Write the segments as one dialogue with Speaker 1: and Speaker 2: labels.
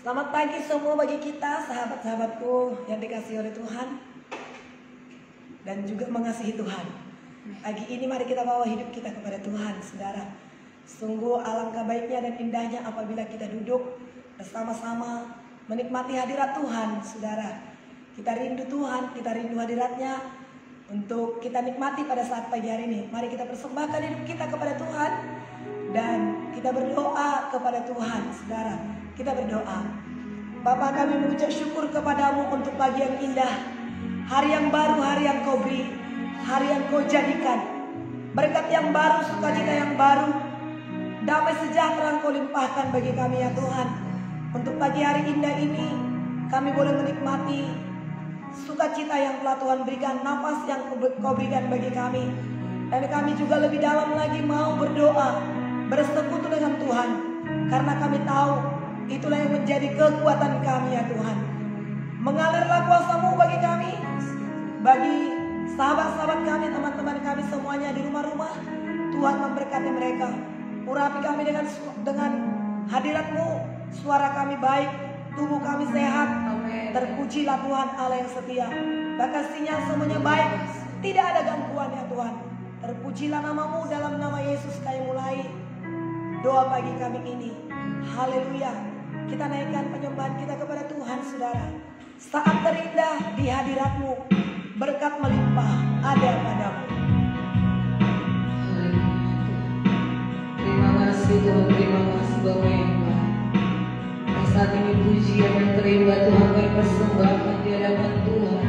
Speaker 1: Selamat pagi semua bagi kita, sahabat-sahabatku yang dikasihi oleh Tuhan dan juga mengasihi Tuhan. Pagi ini mari kita bawa hidup kita kepada Tuhan, saudara. Sungguh alangkah baiknya dan indahnya apabila kita duduk bersama-sama menikmati hadirat Tuhan, saudara. Kita rindu Tuhan, kita rindu hadiratnya untuk kita nikmati pada saat pagi hari ini. Mari kita persembahkan hidup kita kepada Tuhan dan kita berdoa kepada Tuhan, saudara. Kita berdoa. Bapa, kami mengucap syukur kepadamu untuk pagi yang indah, hari yang baru, hari yang kau beri, hari yang kau jadikan, berkat yang baru, sukacita yang baru, damai sejahtera yang kau limpahkan bagi kami ya Tuhan. Untuk pagi hari indah ini kami boleh menikmati sukacita yang telah Tuhan berikan, nafas yang kau berikan bagi kami. Dan kami juga lebih dalam lagi mau berdoa, bersekutu dengan Tuhan, karena kami tahu itulah yang menjadi kekuatan kami ya Tuhan. Mengalirlah kuasa-Mu bagi kami, bagi sahabat-sahabat kami, teman-teman kami semuanya di rumah-rumah. Tuhan memberkati mereka. Urapi kami dengan hadirat-Mu. Suara kami baik, tubuh kami sehat. Terpujilah Tuhan Allah yang setia. Bahkan sinyal semuanya baik, tidak ada gangguan ya Tuhan. Terpujilah nama-Mu, dalam nama Yesus kami mulai doa pagi kami ini. Haleluya. Kita naikkan penyembahan kita kepada Tuhan, saudara. Saat terindah di hadirat-Mu, berkat melimpah ada padamu.
Speaker 2: Terima kasih Tuhan, terima kasih Bapak yang baik. Saat ini pujian yang terindah Tuhan kami persembahkan di hadapan Tuhan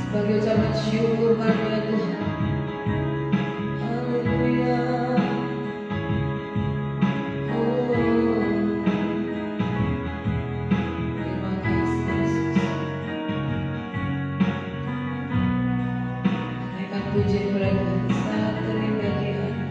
Speaker 2: sebagai ucapan syukur kepada Tuhan. Haleluya. Pujian kepada Tuhan saat terindah di hati.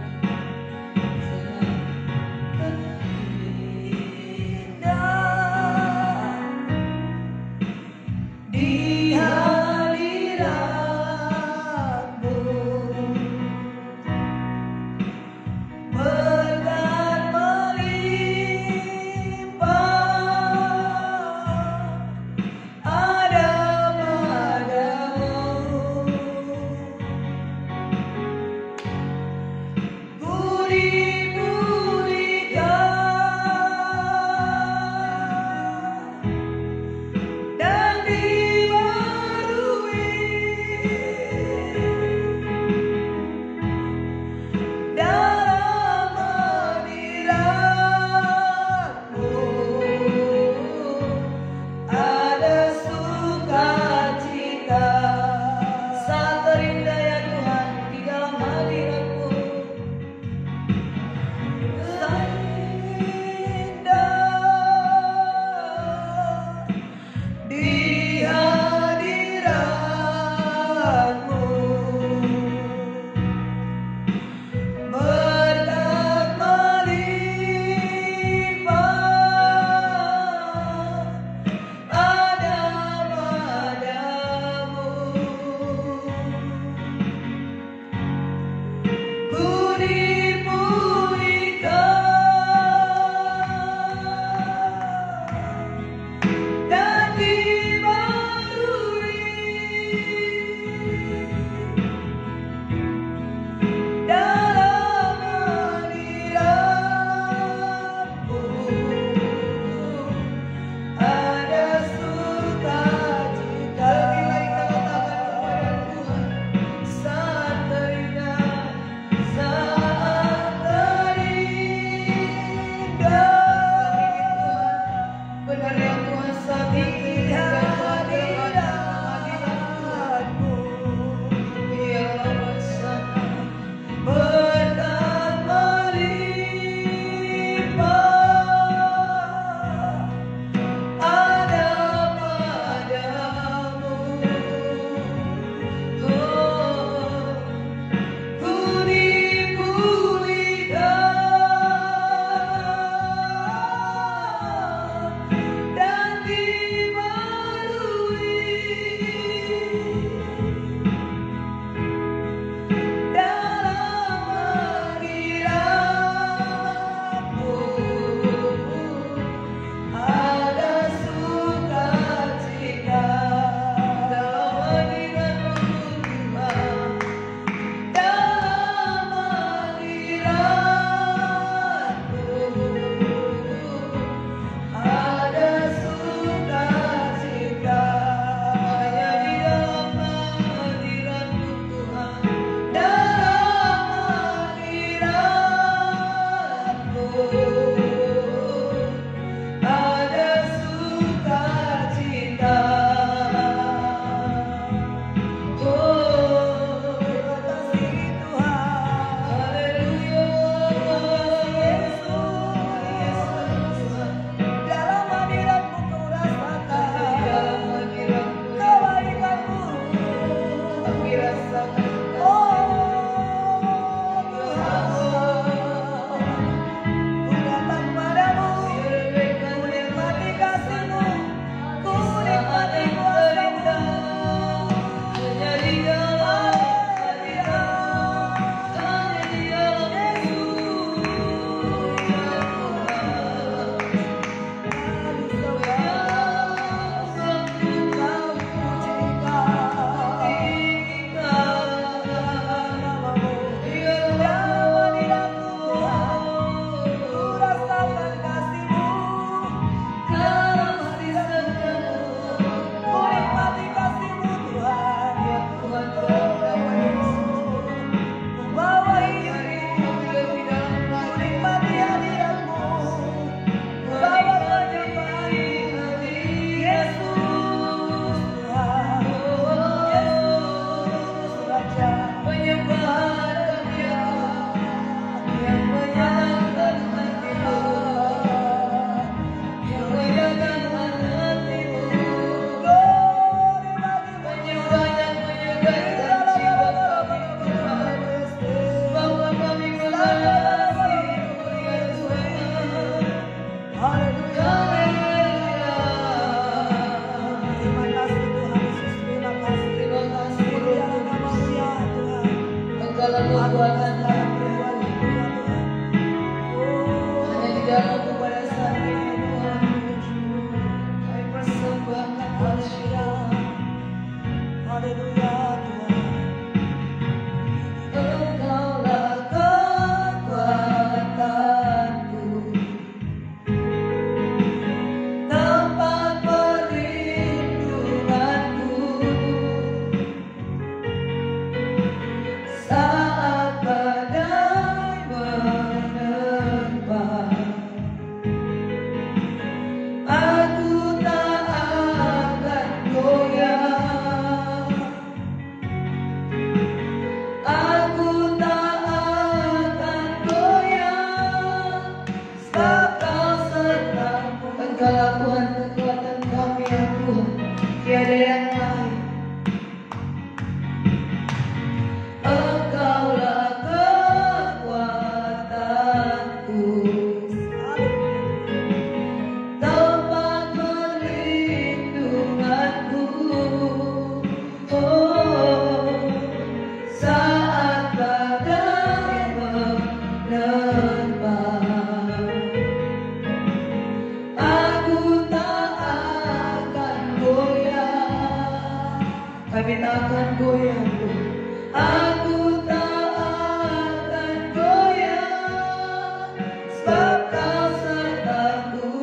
Speaker 2: kami tak akan goyah Tuhan. Aku tak akan goyah, sebab Kau sertaku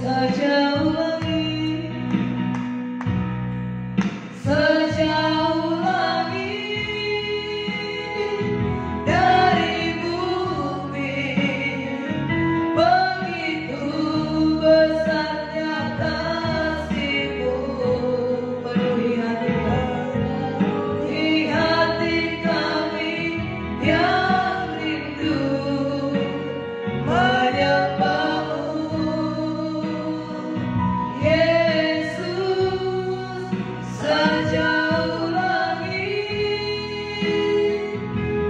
Speaker 2: sejauh langit, sejauh langit dari bumi. Begitu besarnya kasih-Mu, penuhi hati kami yang rindu menyembah-Mu. Yesus, sejauh langit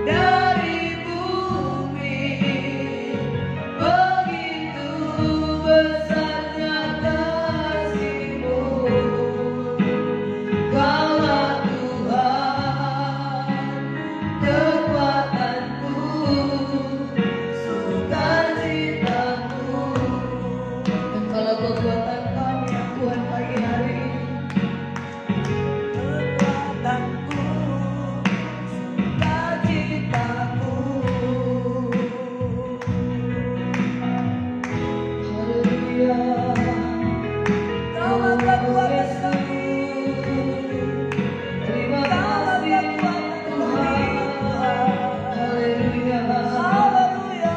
Speaker 2: dari bumi, begitu besarnya kasih-Mu. Kaulah Tuhan, kekuatanku, sukacitaku. Dan kalau kekuatan kami ya Tuhan pagi hari ini,
Speaker 1: Kekuatanku, sukacitaku.
Speaker 2: haleluya.
Speaker 1: Kaulah kekuatan kami.
Speaker 2: Terima
Speaker 1: Kaulah
Speaker 2: kasih
Speaker 1: kekuatan
Speaker 2: Tuhan.
Speaker 1: kami.
Speaker 2: Haleluya.
Speaker 1: Haleluya.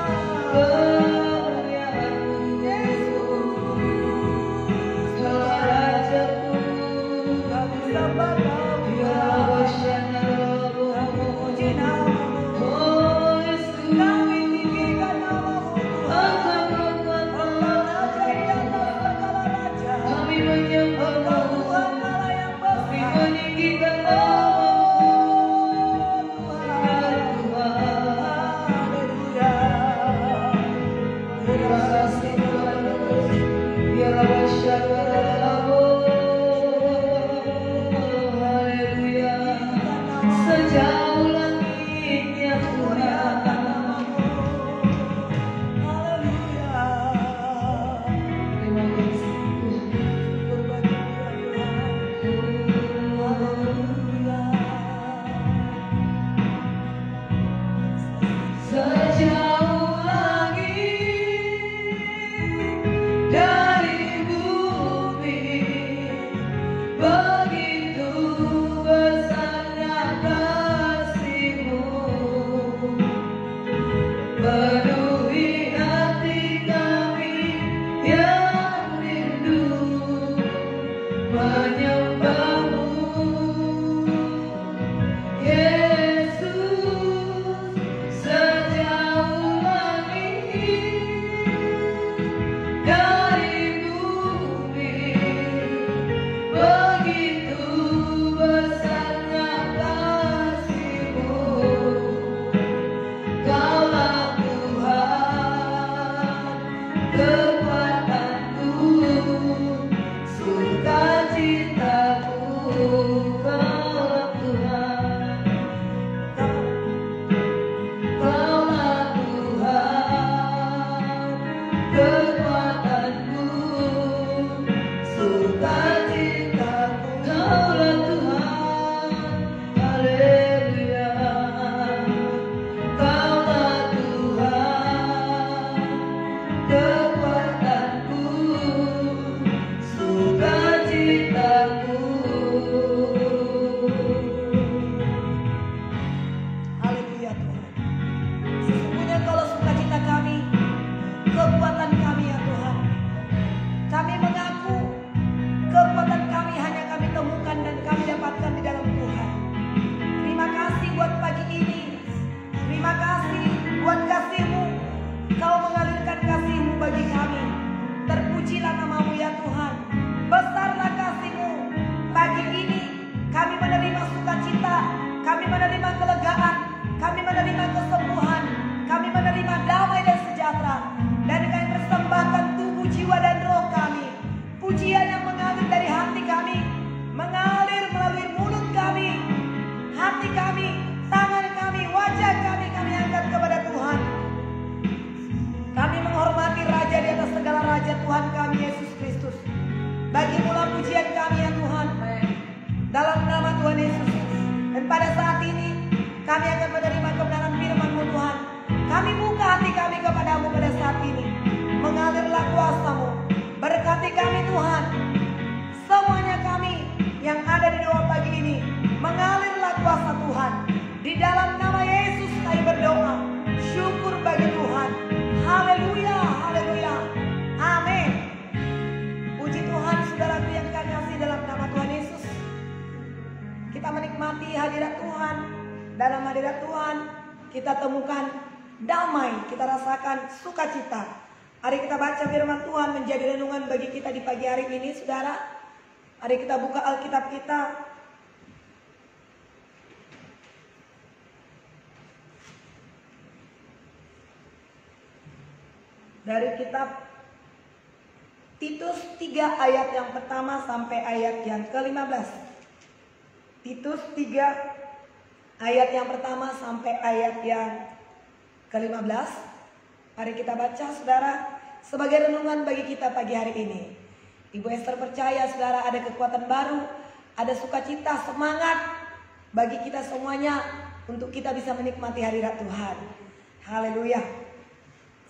Speaker 2: Kemuliaan-Mu, Kau Rajaku.
Speaker 1: Kami sembah Kau,
Speaker 2: Ya Rabbana
Speaker 1: kami puji
Speaker 2: Rabbuh.
Speaker 1: nama-Mu.
Speaker 2: Oh Yesus,
Speaker 1: Kami tinggikan nama-Mu Tuhan.
Speaker 2: Engkau kekuatan
Speaker 1: Raja di atas
Speaker 2: kami.
Speaker 1: segala raja.
Speaker 2: Kami menyembah-Mu.
Speaker 1: Engkau Tuhan Allah yang
Speaker 2: Kami
Speaker 1: besar.
Speaker 2: meninggikan nama-Mu. Ya Tuhan.
Speaker 1: Haleluya.
Speaker 2: Terima kasih Tuhan. Ya Rabbana Rabbuh. Haleluya. Sejauh langit ya Tuhan.
Speaker 1: Haleluya.
Speaker 2: Terima kasih Tuhan. Sejauh langit dari bumi, begitu besarnya kasih-Mu, penuhi hati kami yang rindu menyembah-Mu. Yesus, sejauh langit dari bumi, begitu besarnya kasih-Mu. Kaulah Tuhan, kekuatanku, sukacitaku. Kaulah Tuhan, Kaulah Tuhan, kekuatanku, sukacitaku. Kaulah Tuhan, haleluya. Kaulah Tuhan, kekuatanku, sukacitaku.
Speaker 1: Haleluya Tuhan. Sesungguhnya kalau sukacita kami, kekuatan kami ya Tuhan. Kami mengaku kekuatan kami hanya kami temukan dan kami dapatkan di dalam Tuhan. Terima kasih buat pagi ini. Terima kasih buat kasih-Mu. Kau mengalirkan kasih-Mu bagi kami. Terpujilah nama-Mu ya Tuhan. Besarlah kasih-Mu. Pagi ini kami menerima sukacita, kami menerima kelegaan, kami menerima kesembuhan, kami menerima damai dan sejahtera. Dan kami persembahkan tubuh, jiwa dan roh kami. Pujian yang mengalir dari hati kami, mengalir melalui mulut kami, hati kami, tangan kami, wajah kami angkat kepada Tuhan. Kami menghormati Raja di atas segala raja, Tuhan kami Yesus Kristus. Bagi mula pujian kami ya Tuhan. Dalam nama Tuhan kita temukan damai, kita rasakan sukacita. Mari kita baca firman Tuhan menjadi renungan bagi kita di pagi hari ini, saudara. Mari kita buka Alkitab kita. Dari kitab Titus 3 ayat yang pertama sampai ayat yang ke-15. Titus 3 ayat yang pertama sampai ayat yang ke-15. Mari kita baca, saudara, sebagai renungan bagi kita pagi hari ini. Ibu Esther percaya, saudara, ada kekuatan baru, ada sukacita, semangat bagi kita semuanya untuk kita bisa menikmati hadirat Tuhan. Haleluya.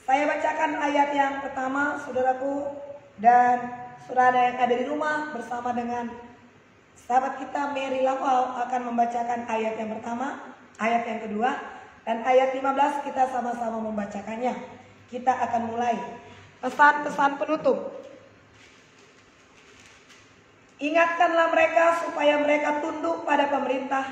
Speaker 1: Saya bacakan ayat yang pertama, saudaraku, dan saudara yang ada di rumah bersama dengan sahabat kita Mary Lawal akan membacakan ayat yang pertama, ayat yang kedua, dan ayat 15 kita sama-sama membacakannya. Kita akan mulai. Pesan-pesan penutup. Ingatkanlah mereka supaya mereka tunduk pada pemerintah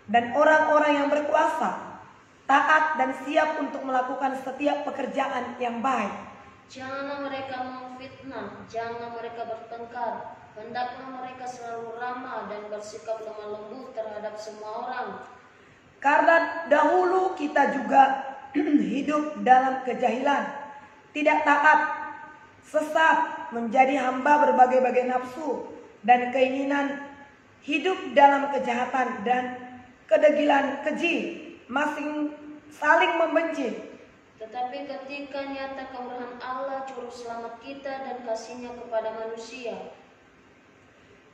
Speaker 1: dan orang-orang yang berkuasa, taat dan siap untuk melakukan setiap pekerjaan yang baik.
Speaker 3: Janganlah mereka memfitnah, jangan mereka bertengkar. Hendaklah mereka selalu ramah dan bersikap lemah lembut terhadap semua orang.
Speaker 1: Karena dahulu kita juga hidup dalam kejahilan, tidak taat, sesat, menjadi hamba berbagai-bagai nafsu dan keinginan, hidup dalam kejahatan dan kedegilan keji, masing saling membenci.
Speaker 3: Tetapi ketika nyata kemurahan Allah, juru selamat kita dan kasih-Nya kepada manusia,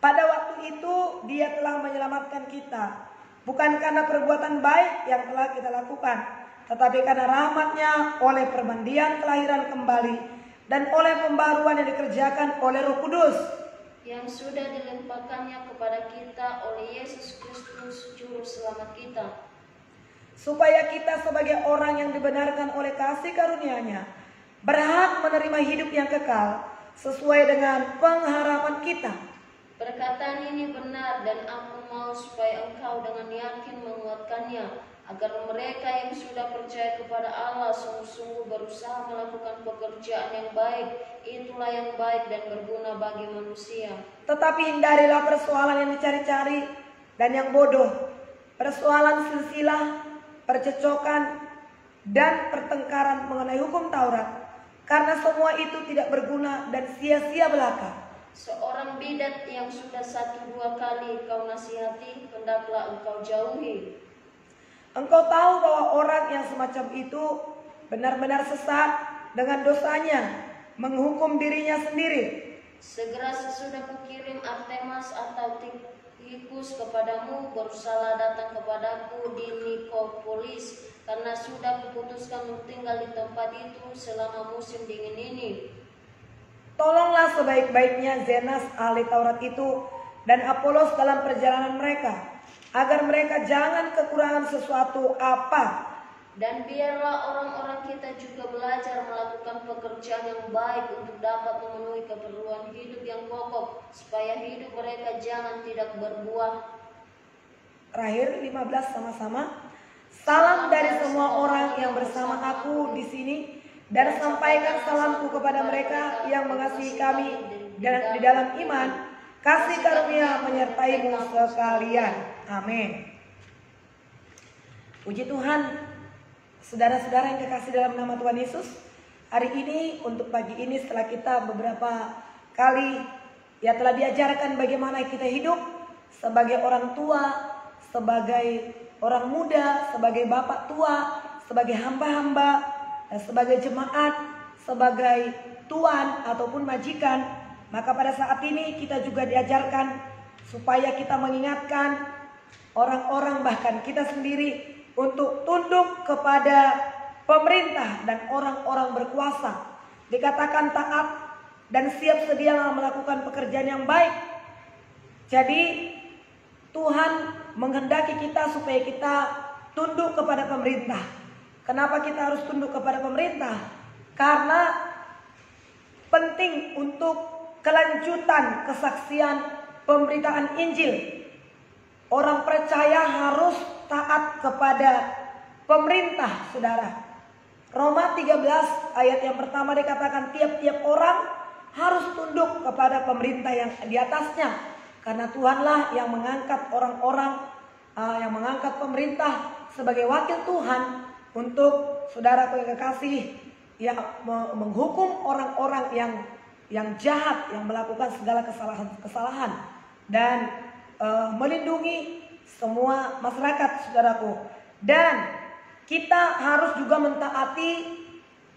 Speaker 1: pada waktu itu Dia telah menyelamatkan kita, bukan karena perbuatan baik yang telah kita lakukan, tetapi karena rahmat-Nya oleh permandian kelahiran kembali dan oleh pembaruan yang dikerjakan oleh Roh Kudus
Speaker 3: yang sudah dilimpahkannya kepada kita oleh Yesus Kristus, juru selamat kita,
Speaker 1: supaya kita sebagai orang yang dibenarkan oleh kasih karunia-Nya berhak menerima hidup yang kekal sesuai dengan pengharapan kita.
Speaker 3: Perkataan ini benar dan aku mau supaya engkau dengan yakin menguatkannya, agar mereka yang sudah percaya kepada Allah sungguh-sungguh berusaha melakukan pekerjaan yang baik. Itulah yang baik dan berguna bagi manusia.
Speaker 1: Tetapi hindarilah persoalan yang dicari-cari dan yang bodoh, persoalan silsilah, percecokan, dan pertengkaran mengenai hukum Taurat, karena semua itu tidak berguna dan sia-sia belaka.
Speaker 3: Seorang bidat yang sudah 1-2 kali kau nasihati, hendaklah engkau jauhi.
Speaker 1: Engkau tahu bahwa orang yang semacam itu benar-benar sesat dengan dosanya, menghukum dirinya sendiri.
Speaker 3: Segera sesudah kukirim Artemas atau Tikikus kepadamu, berusaha datang kepadaku di Nikopolis, karena sudah kuputuskan untuk tinggal di tempat itu selama musim dingin ini.
Speaker 1: Tolonglah sebaik-baiknya Zenas ahli Taurat itu dan Apolos dalam perjalanan mereka, agar mereka jangan kekurangan sesuatu apa.
Speaker 3: Dan biarlah orang-orang kita juga belajar melakukan pekerjaan yang baik untuk dapat memenuhi keperluan hidup yang pokok, supaya hidup mereka jangan tidak berbuah.
Speaker 1: Terakhir 15 sama-sama. Salam dari semua orang yang bersama aku di sini, dan sampaikan salamku kepada mereka yang mengasihi kami dan di dalam iman. Kasih karunia menyertaimu sekalian. Amin. Puji Tuhan. Saudara-saudara yang kekasih dalam nama Tuhan Yesus, hari ini untuk pagi ini setelah kita beberapa kali telah diajarkan bagaimana kita hidup sebagai orang tua, sebagai orang muda, sebagai bapak tua, sebagai hamba-hamba, sebagai jemaat, sebagai tuan ataupun majikan, maka pada saat ini kita juga diajarkan supaya kita mengingatkan orang-orang, bahkan kita sendiri, untuk tunduk kepada pemerintah dan orang-orang berkuasa. Dikatakan taat dan siap sedia melakukan pekerjaan yang baik. Jadi Tuhan menghendaki kita supaya kita tunduk kepada pemerintah. Kenapa kita harus tunduk kepada pemerintah? Karena penting untuk kelanjutan kesaksian pemberitaan Injil. Orang percaya harus taat kepada pemerintah, saudara. Roma 13 ayat yang pertama dikatakan tiap-tiap orang harus tunduk kepada pemerintah yang di atasnya. Karena Tuhanlah yang mengangkat orang-orang, yang mengangkat pemerintah sebagai wakil Tuhan untuk saudara yang kekasih, yang menghukum orang-orang yang jahat, yang melakukan segala kesalahan dan melindungi semua masyarakat, saudaraku. Dan kita harus juga mentaati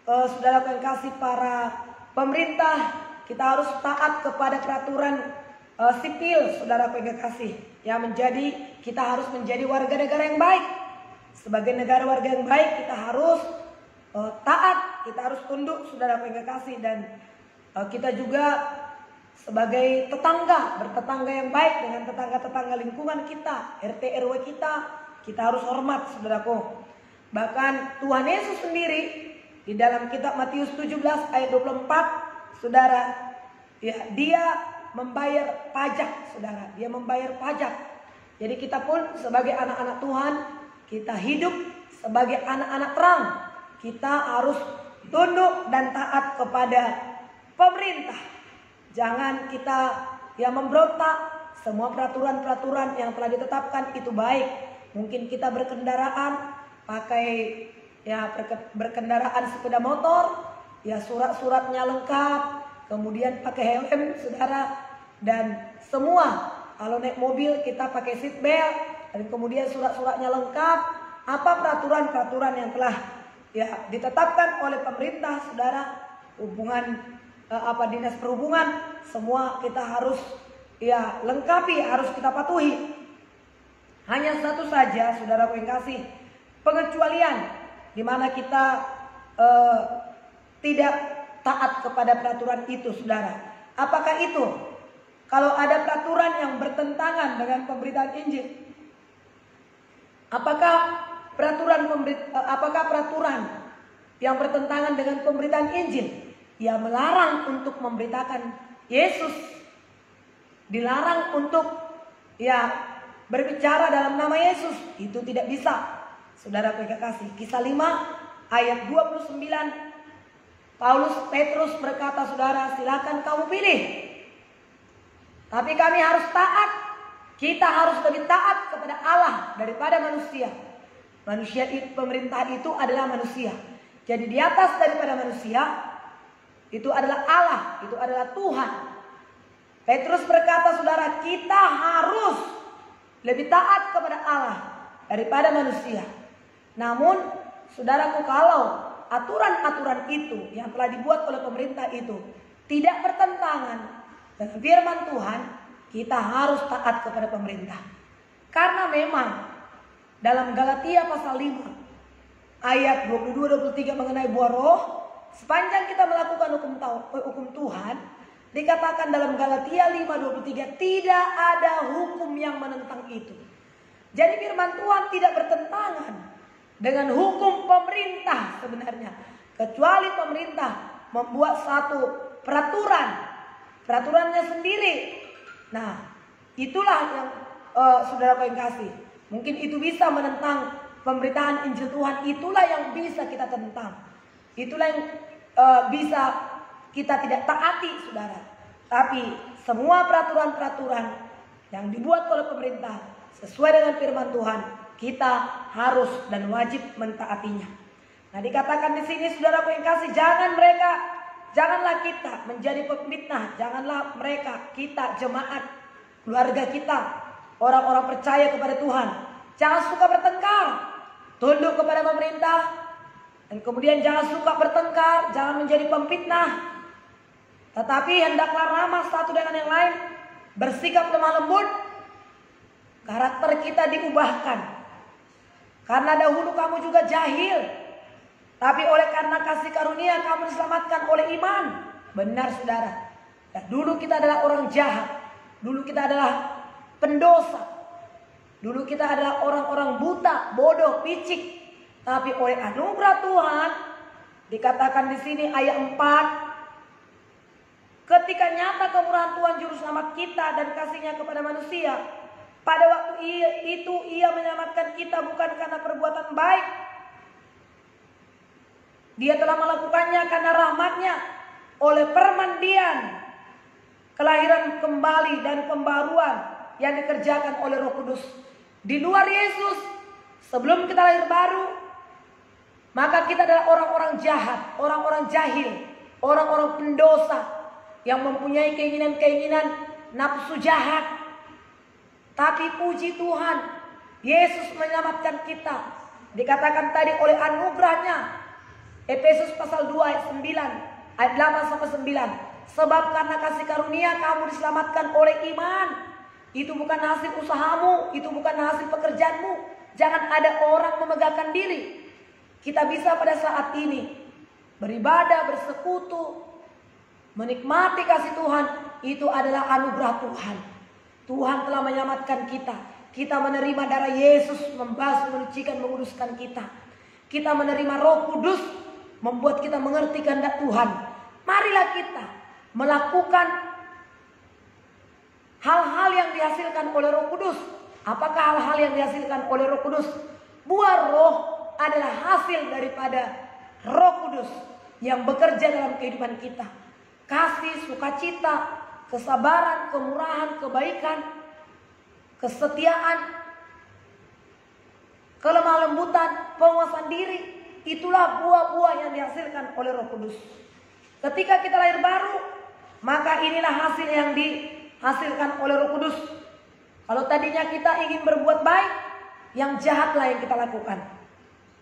Speaker 1: saudaraku yang kasih para pemerintah. Kita harus taat kepada peraturan sipil, saudaraku yang kasih. Yang menjadi kita harus menjadi warga negara yang baik. Sebagai negara warga yang baik kita harus taat, kita harus tunduk, saudaraku yang kasih. Dan kita juga sebagai tetangga, bertetangga yang baik dengan tetangga-tetangga lingkungan kita, RT RW kita harus hormat, saudaraku. Bahkan Tuhan Yesus sendiri di dalam kitab Matius 17 ayat 24, saudara, ya, dia membayar pajak, saudara. Dia membayar pajak. Jadi kita pun sebagai anak-anak Tuhan, kita hidup sebagai anak-anak terang. Kita harus tunduk dan taat kepada pemerintah. Jangan kita memberontak. Semua peraturan-peraturan yang telah ditetapkan itu baik. Mungkin kita berkendaraan pakai berkendaraan sepeda motor, ya surat-suratnya lengkap, kemudian pakai helm, saudara, dan semua. Kalau naik mobil kita pakai seat belt, dan kemudian surat-suratnya lengkap. Apa peraturan-peraturan yang telah ditetapkan oleh pemerintah, saudara, dinas perhubungan, semua kita harus lengkapi, harus kita patuhi. Hanya satu saja, saudaraku yang kasih, pengecualian di mana kita tidak taat kepada peraturan itu, saudara. Apakah itu? Kalau ada peraturan yang bertentangan dengan pemberitaan Injil, apakah peraturan yang bertentangan dengan pemberitaan Injil? Ya, melarang untuk memberitakan Yesus, dilarang untuk berbicara dalam nama Yesus, itu tidak bisa. Saudara kekasih, Kisah 5 ayat 29, Petrus berkata, saudara, silakan kamu pilih. Tapi kami harus taat. Kita harus lebih taat kepada Allah daripada manusia. Pemerintah itu adalah manusia. Jadi di atas daripada manusia itu adalah Allah, itu adalah Tuhan. Petrus berkata, saudara, kita harus lebih taat kepada Allah daripada manusia. Namun, saudaraku, kalau aturan-aturan itu yang telah dibuat oleh pemerintah itu tidak bertentangan dengan firman Tuhan, kita harus taat kepada pemerintah. Karena memang dalam Galatia pasal 5 ayat 22-23 mengenai buah roh, sepanjang kita melakukan hukum Tuhan, dikatakan dalam Galatia 5:23 tidak ada hukum yang menentang itu. Jadi firman Tuhan tidak bertentangan dengan hukum pemerintah sebenarnya, kecuali pemerintah membuat satu peraturannya sendiri. Nah, itulah yang saudara yang kasih, mungkin itu bisa menentang pemberitaan Injil Tuhan. Itulah yang bisa kita tentang, itulah yang bisa kita tidak taati, saudara. Tapi semua peraturan-peraturan yang dibuat oleh pemerintah sesuai dengan firman Tuhan, kita harus dan wajib mentaatinya. Nah, dikatakan di sini, saudaraku yang kasih, janganlah kita menjadi pemfitnah, janganlah kita jemaat, keluarga kita, orang-orang percaya kepada Tuhan, jangan suka bertengkar, tunduk kepada pemerintah, dan kemudian jangan suka bertengkar, jangan menjadi pemfitnah. Tetapi hendaklah ramah satu dengan yang lain, bersikap lemah lembut, karakter kita diubahkan. Karena dahulu kamu juga jahil, tapi oleh karena kasih karunia kamu diselamatkan oleh iman. Benar, saudara. Dan dulu kita adalah orang jahat, dulu kita adalah pendosa, dulu kita adalah orang-orang buta, bodoh, picik. Tapi oleh anugerah Tuhan, dikatakan di sini ayat 4, ketika nyata kemurahan Tuhan Juru Selamat kita dan kasih-Nya kepada manusia, pada waktu itu Ia menyelamatkan kita bukan karena perbuatan baik Dia telah melakukannya karena rahmatnya oleh permandian, kelahiran kembali dan pembaruan yang dikerjakan oleh Roh Kudus. Di luar Yesus, sebelum kita lahir baru, maka kita adalah orang-orang jahat, orang-orang jahil, orang-orang pendosa yang mempunyai keinginan-keinginan nafsu jahat. Tapi puji Tuhan, Yesus menyelamatkan kita. Dikatakan tadi oleh anugerahnya, Efesus pasal 2 ayat 9, ayat 8 sampai 9. Sebab karena kasih karunia kamu diselamatkan oleh iman. Itu bukan hasil usahamu, itu bukan hasil pekerjaanmu. Jangan ada orang memegahkan diri. Kita bisa pada saat ini beribadah, bersekutu, menikmati kasih Tuhan. Itu adalah anugerah Tuhan. Tuhan telah menyelamatkan kita. Kita menerima darah Yesus, membasuh, menyucikan, menguduskan kita. Kita menerima Roh Kudus, membuat kita mengerti kehendak Tuhan. Marilah kita melakukan hal-hal yang dihasilkan oleh Roh Kudus. Apakah hal-hal yang dihasilkan oleh Roh Kudus? Buah roh adalah hasil daripada Roh Kudus yang bekerja dalam kehidupan kita. Kasih, sukacita, kesabaran, kemurahan, kebaikan, kesetiaan, kelemah lembutan, penguasaan diri. Itulah buah-buah yang dihasilkan oleh Roh Kudus. Ketika kita lahir baru, maka inilah hasil yang dihasilkan oleh Roh Kudus. Kalau tadinya kita ingin berbuat baik, yang jahatlah yang kita lakukan.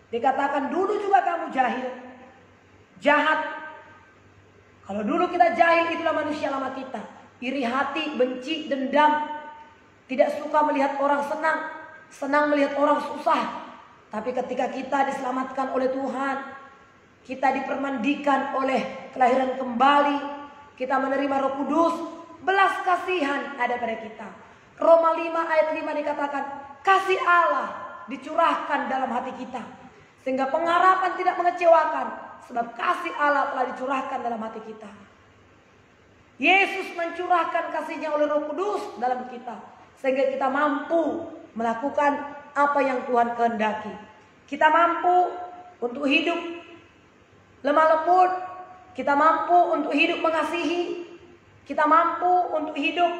Speaker 1: Dikatakan dulu juga kamu jahil, jahat. Kalau dulu kita jahil, itulah manusia lama kita. Iri hati, benci, dendam, tidak suka melihat orang senang, senang melihat orang susah. Tapi ketika kita diselamatkan oleh Tuhan, kita dipermandikan oleh kelahiran kembali, kita menerima Roh Kudus, belas kasihan ada pada kita. Roma 5 ayat 5 dikatakan, kasih Allah dicurahkan dalam hati kita, sehingga pengharapan tidak mengecewakan, sebab kasih Allah telah dicurahkan dalam hati kita. Yesus mencurahkan kasihnya oleh Roh Kudus dalam kita, sehingga kita mampu melakukan apa yang Tuhan kehendaki. Kita mampu untuk hidup lemah lembut, kita mampu untuk hidup mengasihi, kita mampu untuk hidup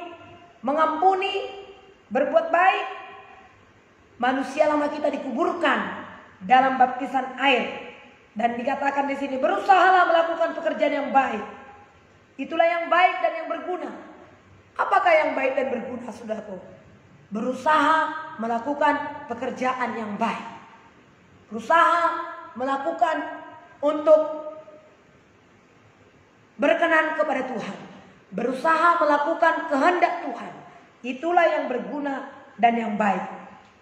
Speaker 1: mengampuni, berbuat baik. Manusia lama kita dikuburkan dalam baptisan air, dan dikatakan di sini, berusahalah melakukan pekerjaan yang baik. Itulah yang baik dan yang berguna. Apakah yang baik dan berguna, saudaraku? Berusaha melakukan pekerjaan yang baik, berusaha melakukan untuk berkenan kepada Tuhan, berusaha melakukan kehendak Tuhan. Itulah yang berguna dan yang baik.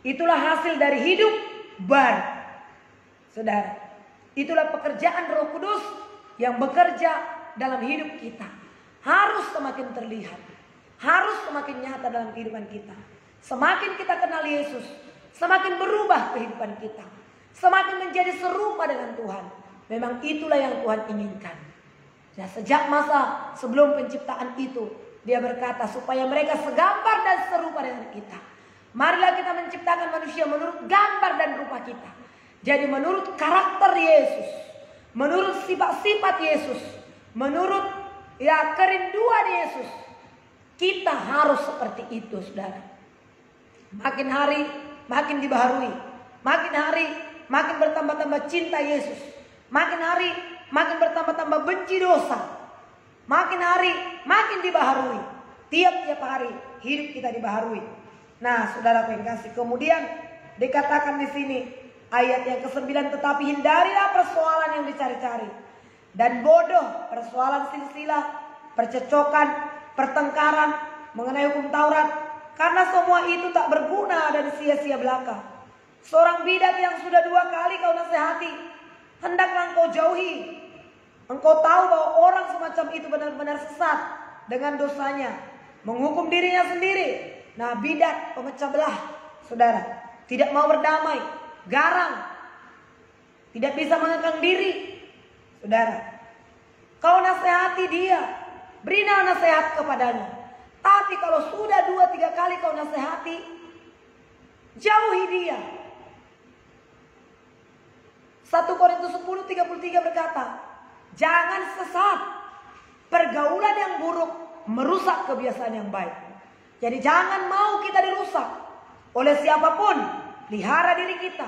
Speaker 1: Itulah hasil dari hidup baru, saudara. Itulah pekerjaan Roh Kudus yang bekerja dalam hidup kita. Harus semakin terlihat, harus semakin nyata dalam kehidupan kita. Semakin kita kenal Yesus, semakin berubah kehidupan kita, semakin menjadi serupa dengan Tuhan. Memang itulah yang Tuhan inginkan. Nah, sejak masa sebelum penciptaan itu, Dia berkata supaya mereka segambar dan serupa dengan kita. Marilah kita menciptakan manusia menurut gambar dan rupa kita. Jadi menurut karakter Yesus, menurut sifat-sifat Yesus, menurut kerinduan Yesus, kita harus seperti itu, saudara. Makin hari makin dibaharui, makin hari makin bertambah-tambah cinta Yesus, makin hari makin bertambah-tambah benci dosa, makin hari makin dibaharui. Tiap-tiap hari hidup kita dibaharui. Nah, saudara yang kasih, kemudian dikatakan di sini ayat yang ke-9, tetapi hindarilah persoalan yang dicari-cari dan bodoh, persoalan silsilah, percecokan, pertengkaran mengenai hukum Taurat, karena semua itu tak berguna dan sia-sia belaka. Seorang bidat yang sudah 2 kali kau nasihati, hendaklah engkau jauhi. Engkau tahu bahwa orang semacam itu benar-benar sesat dengan dosanya, menghukum dirinya sendiri. Nah, bidat, pemecah belah, saudara, tidak mau berdamai, garang, tidak bisa mengekang diri. Saudara, kau nasihati dia, berilah nasihat kepadanya. Tapi kalau sudah 2-3 kali kau nasihati, jauhi dia. 1 Korintus 10:33 berkata, jangan sesat. Pergaulan yang buruk merusak kebiasaan yang baik. Jadi jangan mau kita dirusak oleh siapapun. Pelihara diri kita.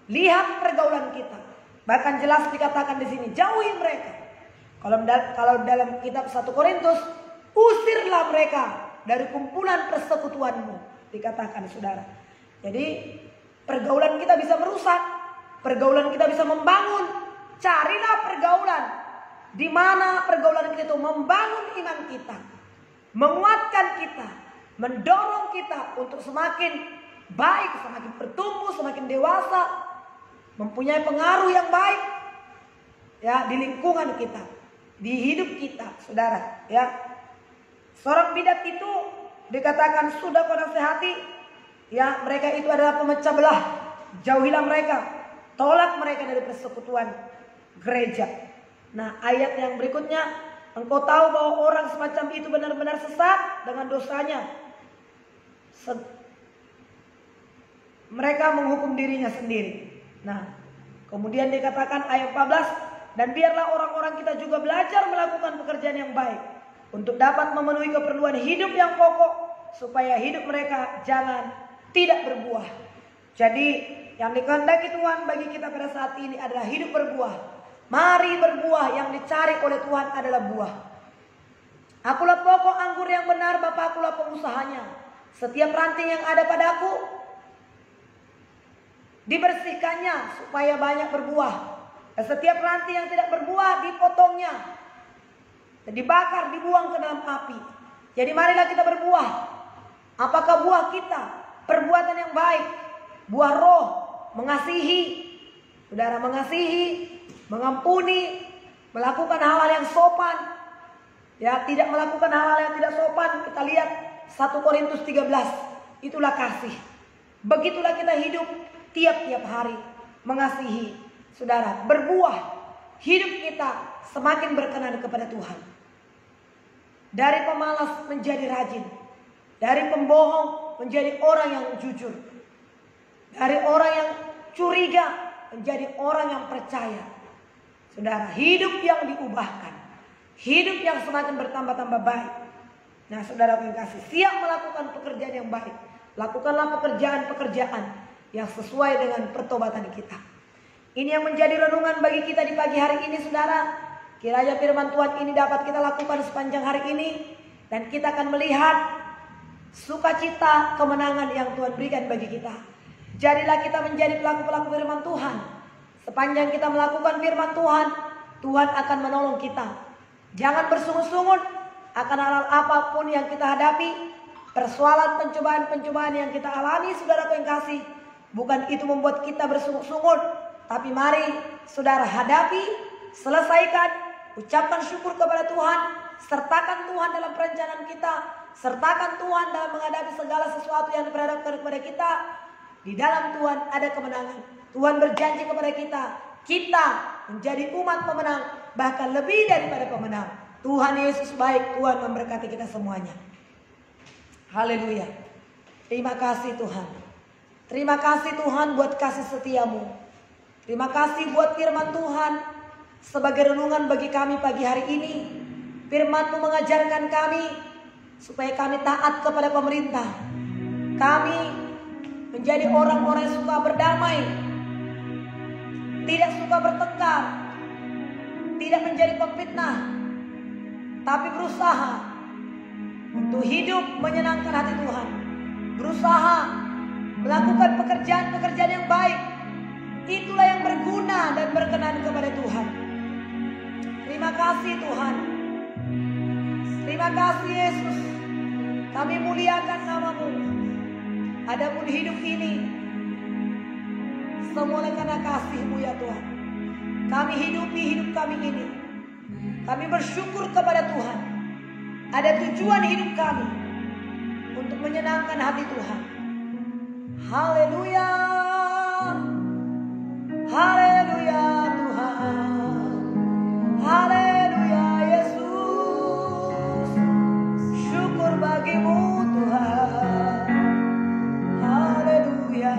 Speaker 1: Lihat pergaulan kita. Bahkan jelas dikatakan di sini, jauhi mereka. Kalau dalam kitab 1 Korintus, usirlah mereka dari kumpulan persekutuanmu, dikatakan saudara. Jadi pergaulan kita bisa merusak, pergaulan kita bisa membangun. Carilah pergaulan di mana pergaulan kita itu membangun iman kita, menguatkan kita, mendorong kita untuk semakin baik, semakin bertumbuh, semakin dewasa, mempunyai pengaruh yang baik ya di lingkungan kita, di hidup kita, saudara. Ya, seorang bidat itu dikatakan sudah kau nasihati, ya mereka itu adalah pemecah belah. Jauhilah mereka, tolak mereka dari persekutuan gereja. Nah, ayat yang berikutnya, engkau tahu bahwa orang semacam itu benar-benar sesat dengan dosanya. Mereka menghukum dirinya sendiri. Nah, kemudian dikatakan ayat 14, dan biarlah orang-orang kita juga belajar melakukan pekerjaan yang baik untuk dapat memenuhi keperluan hidup yang pokok, supaya hidup mereka tidak berbuah. Jadi yang dikehendaki Tuhan bagi kita pada saat ini adalah hidup berbuah. Mari berbuah, yang dicari oleh Tuhan adalah buah. Akulah pokok anggur yang benar, Bapakkulah pengusahanya. Setiap ranting yang ada padaku dibersihkannya supaya banyak berbuah. Dan setiap ranting yang tidak berbuah dipotongnya dan dibakar, dibuang ke dalam api. Jadi marilah kita berbuah. Apakah buah kita? Perbuatan yang baik, buah roh, mengasihi, saudara, mengasihi, mengampuni, melakukan hal-hal yang sopan, ya, tidak melakukan hal-hal yang tidak sopan. Kita lihat 1 Korintus 13, itulah kasih. Begitulah kita hidup tiap-tiap hari, mengasihi, saudara, berbuah. Hidup kita semakin berkenan kepada Tuhan. Dari pemalas menjadi rajin, dari pembohong menjadi orang yang jujur, dari orang yang curiga menjadi orang yang percaya. Saudara, hidup yang diubahkan, hidup yang semakin bertambah-tambah baik. Nah, saudara yang kasih, siap melakukan pekerjaan yang baik. Lakukanlah pekerjaan-pekerjaan yang sesuai dengan pertobatan kita. Ini yang menjadi renungan bagi kita di pagi hari ini, saudara. Kiranya firman Tuhan ini dapat kita lakukan sepanjang hari ini, dan kita akan melihat sukacita kemenangan yang Tuhan berikan bagi kita. Jadilah kita menjadi pelaku-pelaku firman Tuhan. Sepanjang kita melakukan firman Tuhan, Tuhan akan menolong kita. Jangan bersungut-sungut akan hal-hal apapun yang kita hadapi. Persoalan pencobaan-pencobaan yang kita alami, saudara yang kasih, bukan itu membuat kita bersungut-sungut, tapi mari saudara hadapi, selesaikan, ucapkan syukur kepada Tuhan, sertakan Tuhan dalam perencanaan kita, sertakan Tuhan dalam menghadapi segala sesuatu yang diperhadapkan kepada kita. Di dalam Tuhan ada kemenangan. Tuhan berjanji kepada kita, kita menjadi umat pemenang, bahkan lebih daripada pemenang. Tuhan Yesus baik, Tuhan memberkati kita semuanya. Haleluya. Terima kasih Tuhan. Terima kasih Tuhan buat kasih setiamu. Terima kasih buat firman Tuhan sebagai renungan bagi kami pagi hari ini. Firman-Mu mengajarkan kami supaya kami taat kepada pemerintah. Kami menjadi orang-orang yang suka berdamai, tidak suka bertengkar, tidak menjadi pemfitnah, tapi berusaha untuk hidup menyenangkan hati Tuhan, berusaha melakukan pekerjaan-pekerjaan yang baik. Itulah yang berguna dan berkenan kepada Tuhan. Terima kasih Tuhan. Terima kasih Yesus. Kami muliakan nama-Mu. Adapun hidup ini semuanya karena kasih-Mu ya Tuhan. Kami hidupi hidup kami ini. Kami bersyukur kepada Tuhan. Ada tujuan hidup kami untuk menyenangkan hati Tuhan. Haleluya. Haleluya Tuhan. Haleluya Yesus. Syukur bagi-Mu Tuhan. Haleluya.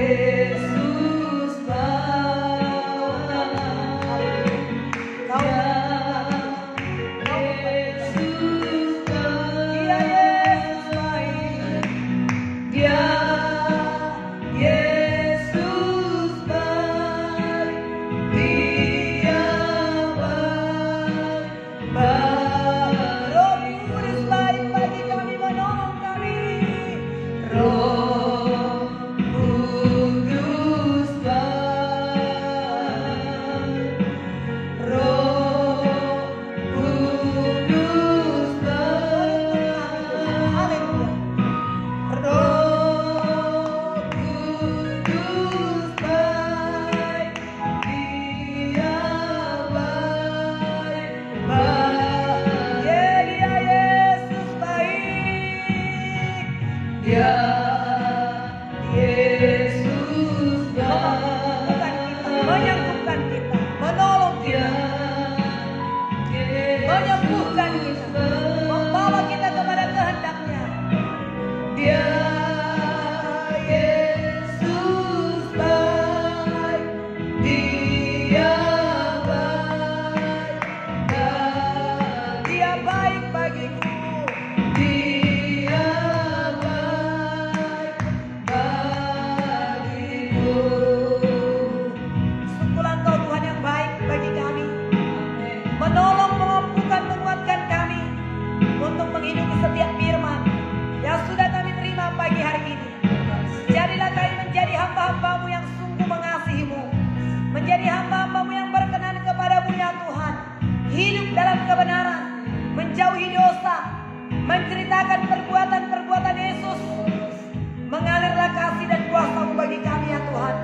Speaker 2: Yesus baik.
Speaker 1: Kau
Speaker 2: Yesus
Speaker 1: Dia Yesus baik.
Speaker 2: Dia Yesus baik, Dia baik,
Speaker 1: Roh Kudus baik bagi kami, menolong kami.
Speaker 2: Roh Kudus baik, Roh Kudus baik,
Speaker 1: Haleluya.
Speaker 2: Roh Kudus baik, Dia baik, baik,
Speaker 1: Dia Yesus baik.
Speaker 2: Dia Yesus baik,
Speaker 1: Menyembuhkan kita, menolong
Speaker 2: Dia
Speaker 1: kita, menyembuhkan kita, membawa kita kepada kehendaknya.
Speaker 2: Dia Yesus baik, Dia baik,
Speaker 1: Dia baik bagiku.
Speaker 2: Dia baik bagiku.
Speaker 1: Syukurlah Engkau Tuhan yang baik bagi kami, menolong, memampukan, menguatkan kami untuk menghidupi setiap firman yang sudah kami terima pagi hari ini. Jadilah kami menjadi hamba-hambamu yang sungguh mengasihimu, menjadi hamba-hambamu yang berkenan kepadamu ya Tuhan, hidup dalam kebenaran, menjauhi dosa, menceritakan perbuatan-perbuatan Yesus. Mengalirlah kasih dan kuasa-Mu bagi kami ya Tuhan.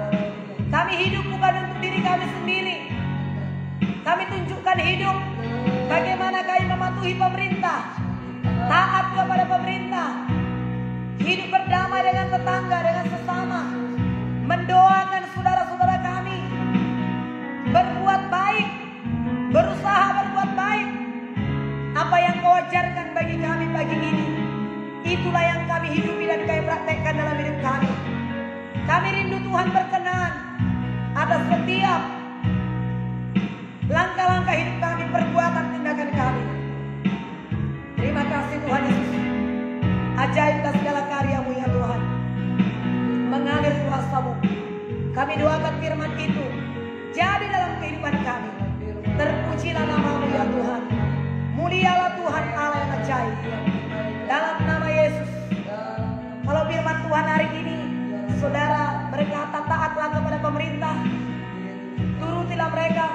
Speaker 1: Kami hidup bukan untuk diri kami sendiri. Kami tunjukkan hidup bagaimana kami mematuhi pemerintah, taat kepada pemerintah, hidup berdamai dengan tetangga, dengan sesama, mendoakan saudara-saudara kami, berbuat baik, berusaha berbuat baik. Apa yang Kau ajarkan bagi kami pagi ini, itulah yang kami hidupi dan kami praktekkan dalam hidup kami. Kami rindu Tuhan berkenan atas setiap langkah-langkah hidup kami, perbuatan, tindakan kami. Terima kasih Tuhan Yesus. Ajaiblah segala karya-Mu ya Tuhan, mengalir kuasa-Mu. Kami doakan firman itu jadi dalam kehidupan kami. Terpujilah nama-Mu ya Tuhan. Mulialah Tuhan Allah yang ajaib. Dalam nama Yesus. Kalau firman Tuhan hari ini, saudara berkata taatlah kepada pemerintah, turutilah mereka.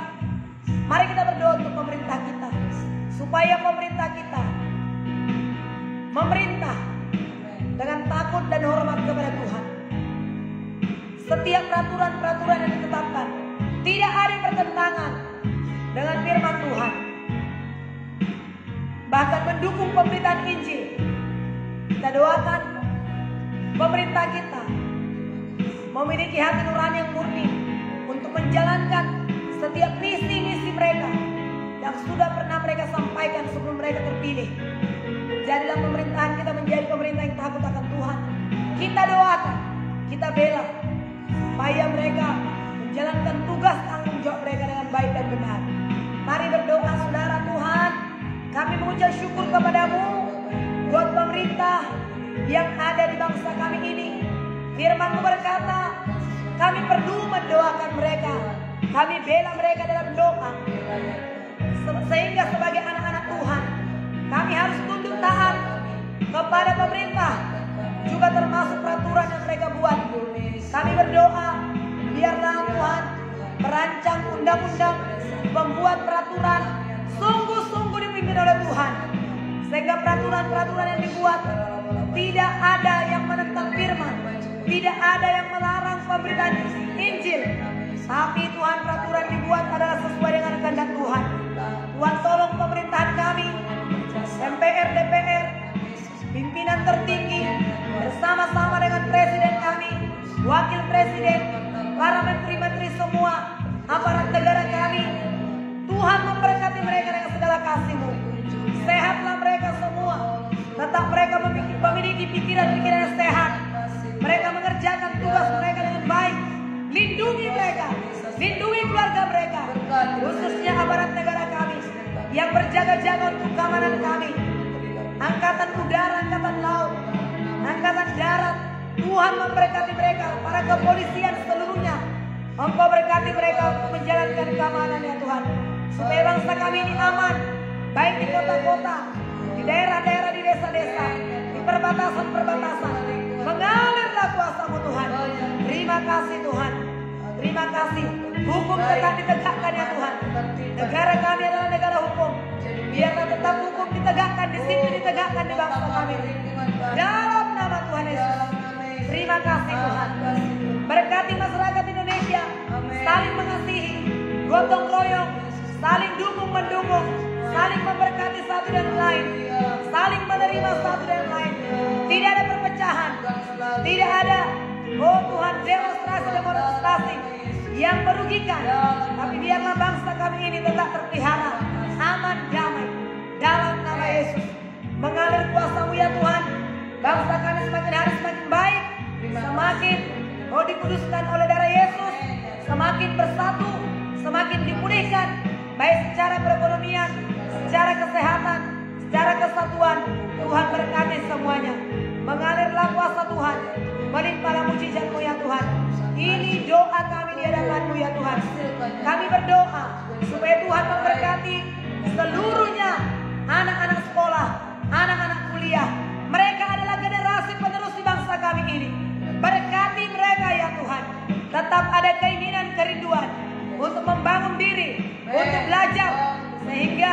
Speaker 1: Mari kita berdoa untuk pemerintah kita, supaya pemerintah kita memerintah dengan takut dan hormat kepada Tuhan. Setiap peraturan-peraturan yang ditetapkan tidak ada yang bertentangan dengan firman Tuhan, bahkan mendukung pemberitaan Injil. Kita doakan pemerintah kita memiliki hati nurani yang murni untuk menjalankan setiap misi-misi mereka yang sudah pernah mereka sampaikan sebelum mereka terpilih. Jadilah pemerintahan kita menjadi pemerintah yang takut akan Tuhan. Kita doakan, kita bela, supaya mereka menjalankan tugas tanggung jawab mereka dengan baik dan benar. Mari berdoa saudara. Tuhan, kami mengucap syukur kepadamu buat pemerintah yang ada di bangsa kami ini. Firman-Mu berkata, kami perlu mendoakan mereka, kami bela mereka dalam doa. Sehingga sebagai anak-anak Tuhan, kami harus tunduk taat kepada pemerintah, juga termasuk peraturan yang mereka buat. Kami berdoa, biarlah Tuhan merancang undang-undang, membuat peraturan sungguh-sungguh dipimpin oleh Tuhan, sehingga peraturan-peraturan yang dibuat tidak ada yang menentang firman, tidak ada yang melarang pemberitaan Injil, tapi Tuhan peraturan dibuat adalah sesuai dengan kehendak Tuhan. Tuhan tolong pemerintahan kami, MPR, DPR, pimpinan tertinggi, bersama-sama dengan presiden kami, wakil presiden, para menteri-menteri semua, aparat negara kami. Tuhan memberkati mereka dengan segala kasih-Mu. Sehatlah mereka semua, tetap mereka memiliki pikiran-pikiran yang sehat. Mereka mengerjakan tugas mereka dengan baik. mereka, khususnya aparat negara kami yang berjaga-jaga untuk keamanan kami, angkatan udara, angkatan laut, angkatan darat. Tuhan memberkati mereka, para kepolisian seluruhnya. Engkau berkati mereka untuk menjalankan keamanan ya Tuhan, supaya bangsa kami ini aman, baik di kota-kota, di daerah-daerah, di desa-desa, di perbatasan-perbatasan. Mengalirlah kuasa-Mu Tuhan. Terima kasih Tuhan. Terima kasih. Hukum tetap ditegakkan ya Tuhan. Negara kami adalah negara hukum. Biarlah tetap hukum ditegakkan, disiplin ditegakkan di bangsa kami. Dalam nama Tuhan Yesus. Terima kasih Tuhan. Berkati masyarakat Indonesia, saling mengasihi, gotong royong, saling dukung mendukung, saling memberkati satu dan lain, saling menerima satu dan lain. Tidak ada perpecahan, tidak ada Tuhan demonstrasi yang merugikan, tapi biarlah bangsa kami ini tetap terpelihara aman damai dalam nama Yesus. Mengalir kuasa-Mu ya Tuhan, bangsa kami semakin hari semakin baik, semakin dikuduskan oleh darah Yesus, semakin bersatu, semakin dipulihkan, baik secara perekonomian, secara kesehatan, secara kesatuan. Tuhan berkati semuanya. Mengalirlah kuasa Tuhan, melimpahlah mujizat-Mu ya Tuhan. Ini doa kami di hadapan-Mu ya Tuhan. Kami berdoa supaya Tuhan memberkati seluruhnya, anak-anak sekolah, anak-anak kuliah. Mereka adalah generasi penerus di bangsa kami ini. Berkati mereka ya Tuhan. Tetap ada keinginan, kerinduan untuk membangun diri, untuk belajar, sehingga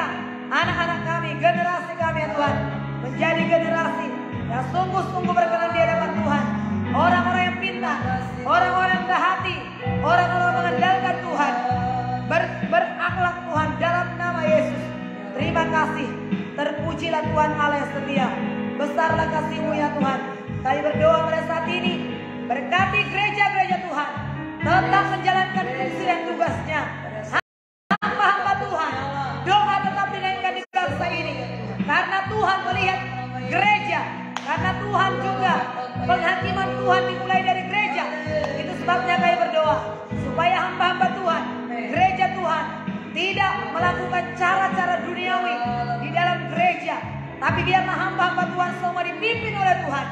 Speaker 1: anak-anak kami, generasi kami ya Tuhan, menjadi generasi yang sungguh-sungguh berkenan di hadapan Tuhan. Orang-orang yang pintar, orang-orang yang berhati, orang-orang mengandalkan Tuhan, berakhlak Tuhan dalam nama Yesus. Terima kasih. Terpujilah Tuhan Allah yang setia. Besarlah kasih-Mu ya Tuhan. Kami berdoa pada saat ini, berkati gereja-gereja Tuhan, tetap menjalankan fungsi dan tugasnya. Hamba-hamba Tuhan, doa tetap dinaikkan di bangsa ini, karena Tuhan melihat gereja, karena Tuhan juga penghakiman Tuhan dimulai dari gereja. Itu sebabnya kami berdoa supaya hamba-hamba Tuhan, gereja Tuhan, tidak melakukan cara-cara duniawi di dalam gereja, tapi biarlah hamba-hamba Tuhan semua dipimpin oleh Tuhan.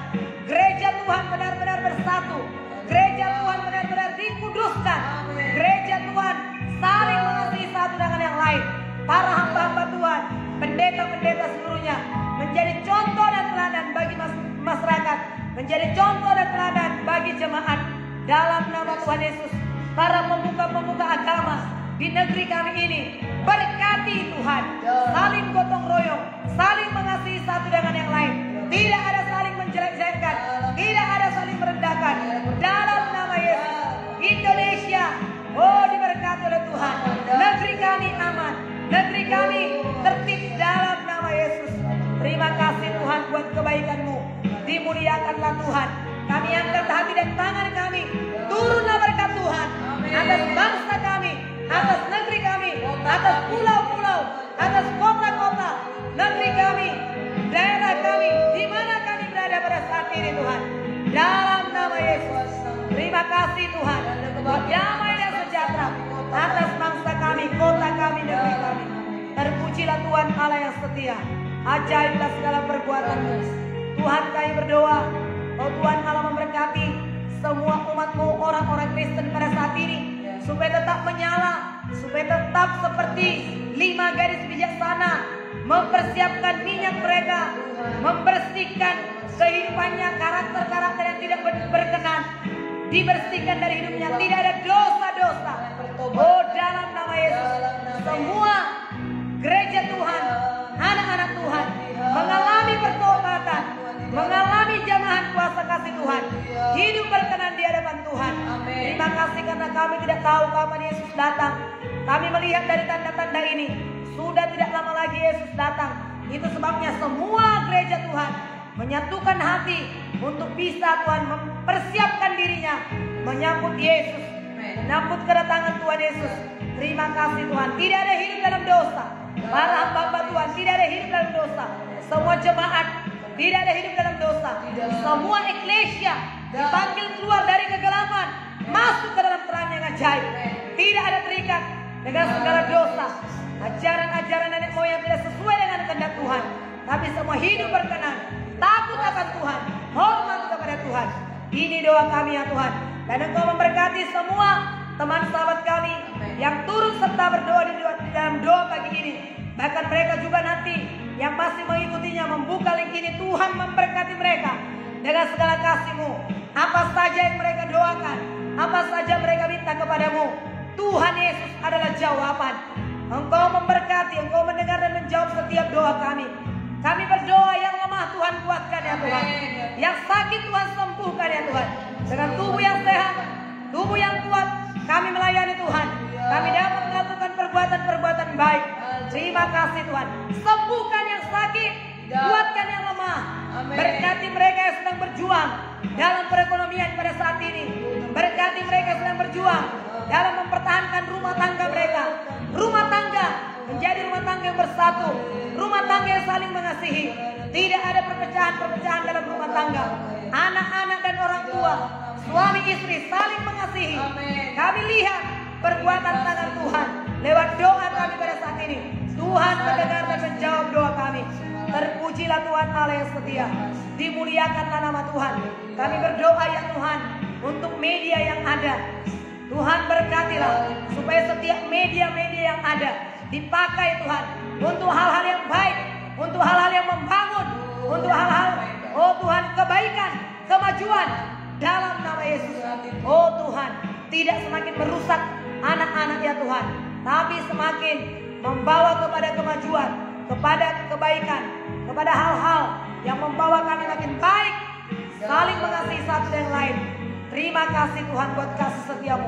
Speaker 1: Gereja Tuhan benar-benar bersatu, gereja Tuhan benar-benar dikuduskan, gereja Tuhan saling mengasihi satu dengan yang lain. Para hamba-hamba Tuhan, pendeta-pendeta seluruhnya, menjadi contoh dan teladan bagi masyarakat, menjadi contoh dan teladan bagi jemaat dalam nama Tuhan Yesus. Para pemuka-pemuka agama di negeri kami ini, berkati Tuhan, saling gotong royong, saling mengasihi satu dengan yang lain. Tidak ada saling menjelek-jelekkan, tidak ada saling merendahkan. Dalam nama Yesus, Indonesia, diberkati oleh Tuhan. Negeri kami aman, negeri kami tertib dalam nama Yesus. Terima kasih Tuhan buat kebaikan-Mu. Dimuliakanlah Tuhan. Kami angkat hati dan tangan kami. Turunlah berkat Tuhan atas bangsa kami, atas negeri kami, atas pulau-pulau, atas kota-kota, negeri kami, daerah kami, di mana kami berada pada saat ini Tuhan. Dalam nama Yesus. Terima kasih Tuhan buat damai dan sejahtera atas bangsa kami, kota kami, negeri kami. Terpujilah Tuhan Allah yang setia. Ajaiblah segala perbuatan-Mu. Tuhan kami berdoa, Tuhan Allah memberkati semua umat-Mu, orang-orang Kristen pada saat ini, supaya tetap menyala, supaya tetap seperti 5 gadis bijaksana, mempersiapkan minyak mereka, membersihkan kehidupannya, karakter-karakter yang tidak berkenan, dibersihkan dari hidupnya, tidak ada dosa-dosa. Dalam nama Yesus, semua gereja Tuhan, anak-anak Tuhan, mengalami pertobatan, mengalami jamahan kuasa kasih Tuhan, hidup berkenan di hadapan Tuhan. Terima kasih karena kami tidak tahu kapan Yesus datang. Kami melihat dari tanda-tanda ini, sudah tidak lama lagi Yesus datang. Itu sebabnya semua gereja Tuhan menyatukan hati untuk bisa Tuhan mempersiapkan dirinya menyambut Yesus, menyambut kedatangan Tuhan Yesus. Terima kasih Tuhan. Tidak ada hidup dalam dosa. Para hamba-hamba Tuhan tidak ada hidup dalam dosa. Semua jemaat tidak ada hidup dalam dosa. Semua eklesia dipanggil keluar dari kegelapan, masuk ke dalam terang yang ajaib. Tidak ada terikat, dengan segala dosa, ajaran-ajaran nenek moyang tidak sesuai dengan kehendak Tuhan. Tapi semua hidup berkenan, takut akan Tuhan, hormat kepada Tuhan. Ini doa kami ya Tuhan. Dan Engkau memberkati semua teman sahabat kami yang turut serta berdoa di dalam doa pagi ini. Bahkan mereka juga nanti yang masih mengikutinya membuka link ini, Tuhan memberkati mereka dengan segala kasih-Mu. Apa saja yang mereka doakan, apa saja mereka minta kepadamu, Tuhan Yesus adalah jawaban. Engkau memberkati, Engkau mendengar dan menjawab setiap doa kami. Kami berdoa yang lemah Tuhan kuatkan ya Tuhan, yang sakit Tuhan sembuhkan ya Tuhan. Dengan tubuh yang sehat, tubuh yang kuat, kami melayani Tuhan. Kami dapat melakukan perbuatan-perbuatan baik. Terima kasih Tuhan. Sembuhkan yang sakit, kuatkan yang lemah. Berkati mereka yang sedang berjuang dalam perekonomian pada saat ini. Berkati mereka yang sedang berjuang dalam mempertahankan rumah tangga mereka. Rumah tangga menjadi rumah tangga yang bersatu, rumah tangga yang saling mengasihi. Tidak ada perpecahan-perpecahan dalam rumah tangga. Anak-anak dan orang tua, suami istri saling mengasihi. Kami lihat perbuatan tangan Tuhan lewat doa kami pada saat ini. Tuhan mendengar dan menjawab doa kami. Terpujilah Tuhan Allah yang setia. Dimuliakanlah nama Tuhan. Kami berdoa ya Tuhan untuk media yang ada. Tuhan berkatilah supaya setiap media-media yang ada dipakai Tuhan untuk hal-hal yang baik, untuk hal-hal yang membangun, untuk hal-hal, oh Tuhan, kebaikan, kemajuan dalam nama Yesus. Oh Tuhan, tidak semakin merusak anak-anak ya Tuhan, tapi semakin membawa kepada kemajuan, kepada kebaikan, kepada hal-hal yang membawa kami makin baik, saling mengasihi satu dan lain. Terima kasih Tuhan buat kasih setiamu.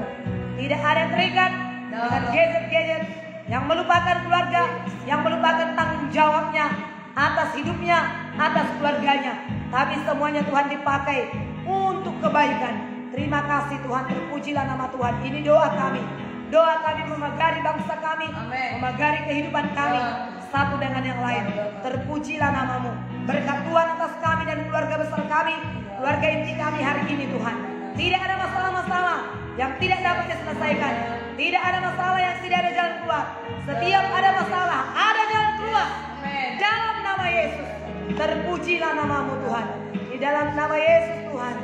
Speaker 1: Tidak ada yang terikat dengan gadget-gadget yang melupakan keluarga, yang melupakan tanggung jawabnya atas hidupnya, atas keluarganya. Tapi semuanya Tuhan dipakai untuk kebaikan. Terima kasih Tuhan, terpujilah nama Tuhan. Ini doa kami. Doa kami memagari bangsa kami, memagari kehidupan kami satu dengan yang lain. Terpujilah namamu. Berkat Tuhan atas kami dan keluarga besar kami, keluarga inti kami hari ini Tuhan. Tidak ada masalah-masalah yang tidak dapat diselesaikan. Tidak ada masalah yang tidak ada jalan keluar. Setiap ada masalah, ada jalan keluar. Dalam nama Yesus, terpujilah namamu Tuhan. Di dalam nama Yesus Tuhan,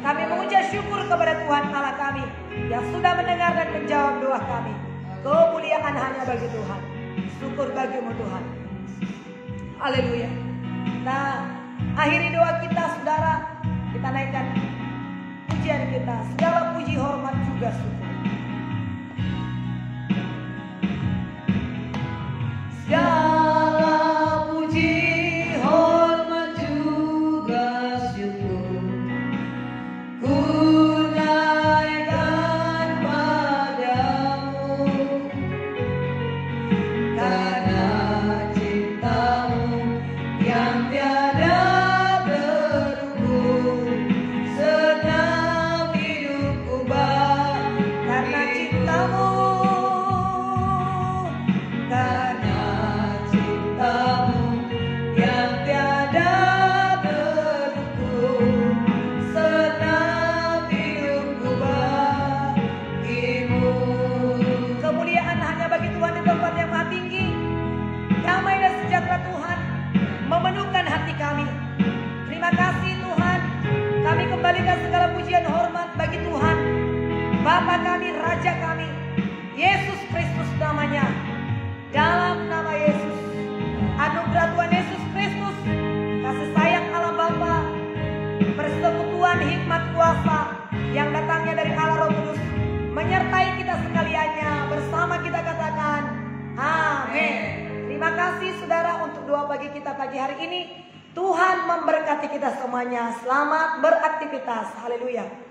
Speaker 1: kami mengucap syukur kepada Tuhan Allah kami yang sudah mendengar dan menjawab doa kami. Kemuliaan hanya bagi Tuhan. Syukur bagimu Tuhan. Haleluya. Nah, akhiri doa kita saudara. Kita naikkan pujian kita. Segala puji, hormat juga syukur.
Speaker 2: Segala puji, hormat juga syukur ku naikkan padamu, karena cintamu yang tiada terukur senang hidupku
Speaker 1: Karena cintamu,
Speaker 2: karena cintamu yang tiada terukur senang hidupku bagimu.
Speaker 1: kemuliaan hanya bagi Tuhan di tempat yang maha tinggi. Damai dan sejahtera Tuhan memenuhkan hati kami. Terima kasih Tuhan. Kami kembalikan segala pujian hormat bagi Tuhan, Bapa kami, Raja kami, Yesus Kristus namanya. Dalam nama Yesus, anugerah Tuhan Yesus Kristus, kasih sayang Allah Bapa, persekutuan hikmat kuasa yang datangnya dari Allah Roh Kudus menyertai kita sekaliannya. Bersama kita katakan amin. Terima kasih saudara untuk doa pagi kita pagi hari ini. Tuhan memberkati kita semuanya. Selamat beraktivitas. Haleluya.